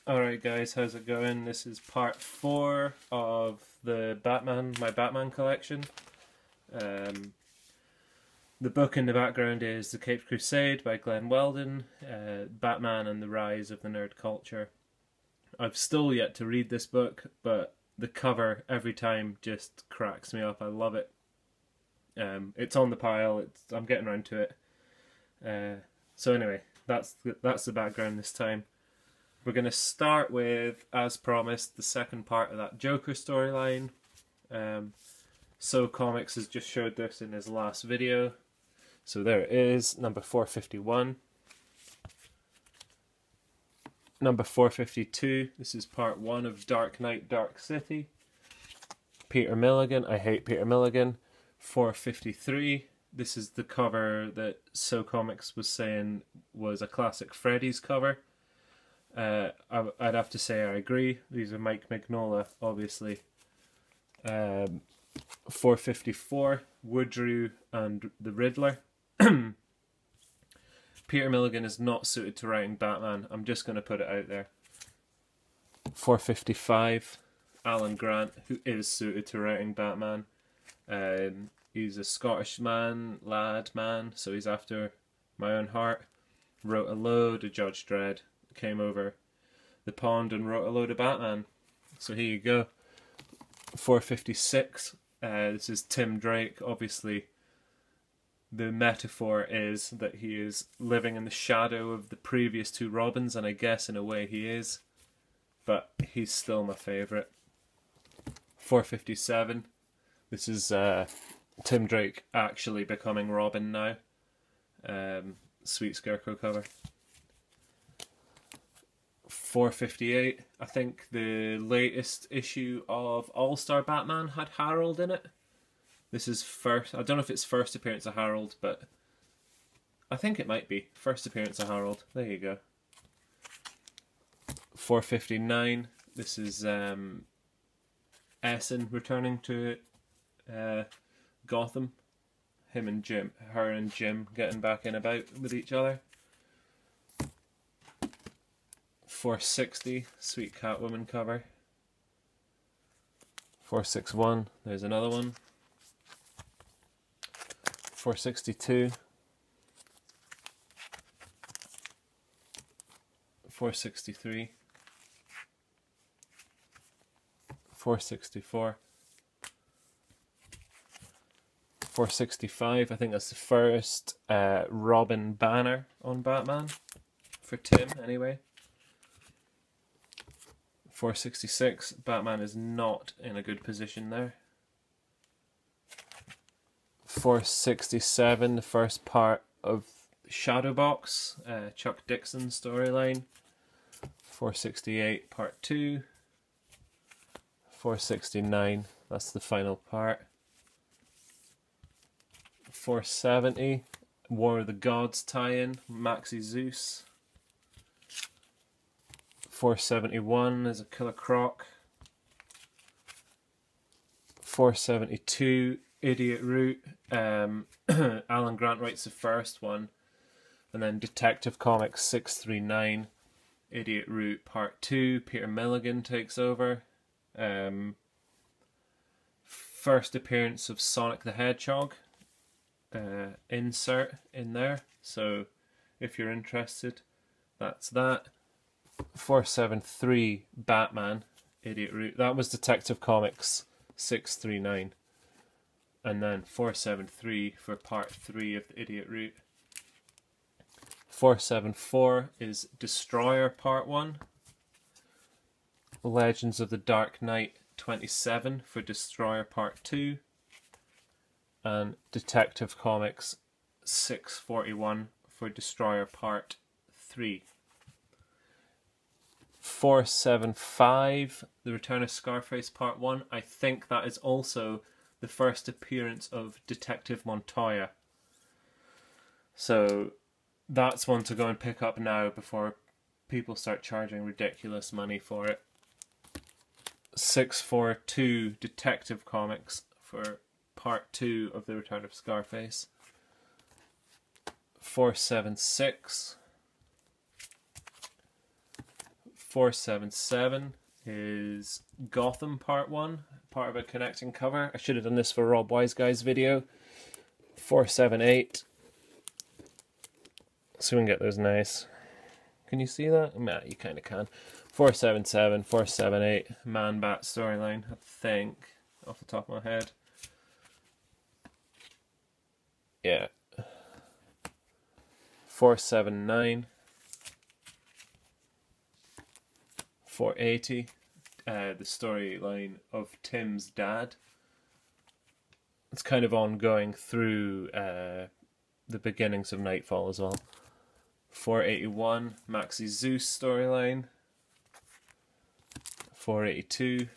Alright guys, how's it going? This is part 4 of my Batman collection. Um, the book in the background is The Caped Crusade by Glenn Weldon, Batman and the Rise of the Nerd Culture. I've still yet to read this book, but the cover every time just cracks me up. I love it. It's on the pile, I'm getting around to it. So anyway, that's the background this time. We're going to start with, as promised, the second part of that Joker storyline. So Comics has just showed this in his last video. So there it is, number 451. Number 452, this is part 1 of Dark Knight, Dark City. Peter Milligan, I hate Peter Milligan. 453, this is the cover that So Comics was saying was a classic Freddy's cover. I'd have to say I agree. These are Mike Mignola, obviously. 454, Woodrue and the Riddler. Peter Milligan is not suited to writing Batman. I'm just going to put it out there. 455, Alan Grant, who is suited to writing Batman. He's a Scottish lad man, so he's after my own heart. Wrote a load of Judge Dredd. Came over the pond and wrote a load of Batman. So here you go. 456. This is Tim Drake. Obviously, the metaphor is that he is living in the shadow of the previous two Robins, and I guess in a way he is. But he's still my favourite. 457. This is Tim Drake actually becoming Robin now. Sweet Scarecrow cover. 458. I think the latest issue of All-Star Batman had Harold in it. This is first. I don't know if it's first appearance of Harold, but I think it might be first appearance of Harold. There you go. 459. This is Essen returning to Gotham. Her and Jim getting back in about with each other. 460, Sweet Catwoman cover. 461, there's another one. 462. 463. 464. 465, I think that's the first Robin banner on Batman. For Tim, anyway. 466, Batman is not in a good position there. 467, the first part of Shadowbox, Chuck Dixon storyline. 468, part 2. 469, that's the final part. 470, War of the Gods tie-in, Maxi Zeus. 471 is a Killer Croc. 472, Idiot Root. Alan Grant writes the first one. And then Detective Comics 639, Idiot Root Part 2. Peter Milligan takes over. First appearance of Sonic the Hedgehog. Insert in there. So if you're interested, that's that. 473, Batman, Idiot Root. That was Detective Comics 639. And then 473 for part 3 of the Idiot Root. 474 is Destroyer part 1. Legends of the Dark Knight 27 for Destroyer part 2. And Detective Comics 641 for Destroyer part 3. 475, The Return of Scarface Part 1. I think that is also the first appearance of Detective Montoya. So that's one to go and pick up now before people start charging ridiculous money for it. 642, Detective Comics for Part 2 of The Return of Scarface. 476. 477 is Gotham Part 1, part of a connecting cover. I should have done this for Rob Wiseguys' video. 478. So we can get those nice. Can you see that? Nah, you kind of can. 477, 478, Man-Bat storyline, I think, off the top of my head. Yeah. 479. 480. The storyline of Tim's dad. It's kind of ongoing through the beginnings of Nightfall as well. 481, Maxi Zeus storyline. 482.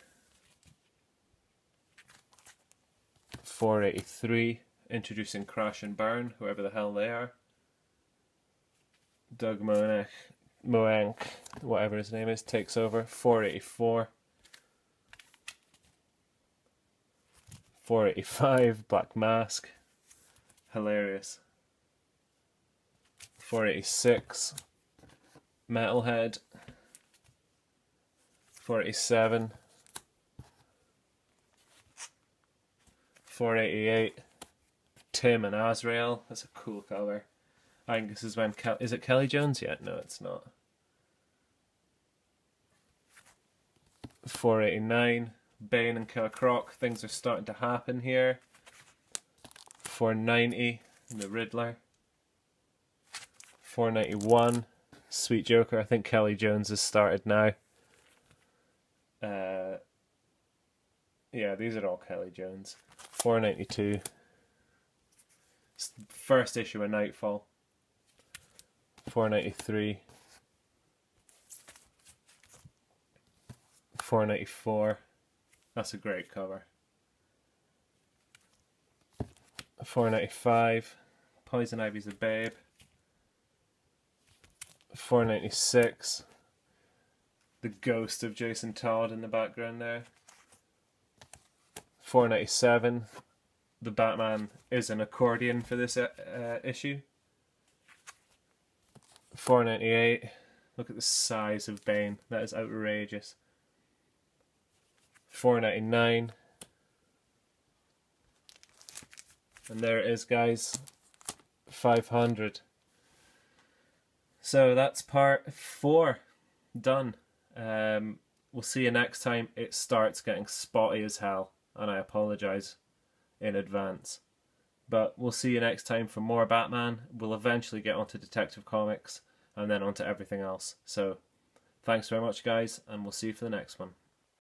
483, introducing Crash and Burn, whoever the hell they are. Doug Moench, whatever his name is, takes over. 484. 485, Black Mask. Hilarious. 486, Metalhead. 487. 488, Tim and Azrael. That's a cool cover. I think this is when is it Kelly Jones yet? No, it's not. 489, Bane and Killer Croc. Things are starting to happen here. 490, the Riddler. 491, Sweet Joker. I think Kelly Jones has started now. Yeah, these are all Kelly Jones. 492, first issue of Nightfall. 493. 494. That's a great cover. 495. Poison Ivy's a babe. 496. The ghost of Jason Todd in the background there. 497. The Batman is an accordion for this issue. 498. Look at the size of Bane. That is outrageous. 499. And there it is, guys. 500. So that's part 4 done. We'll see you next time. It starts getting spotty as hell, and I apologise in advance. But we'll see you next time for more Batman. We'll eventually get onto Detective Comics and then onto everything else. So thanks very much, guys, and we'll see you for the next one.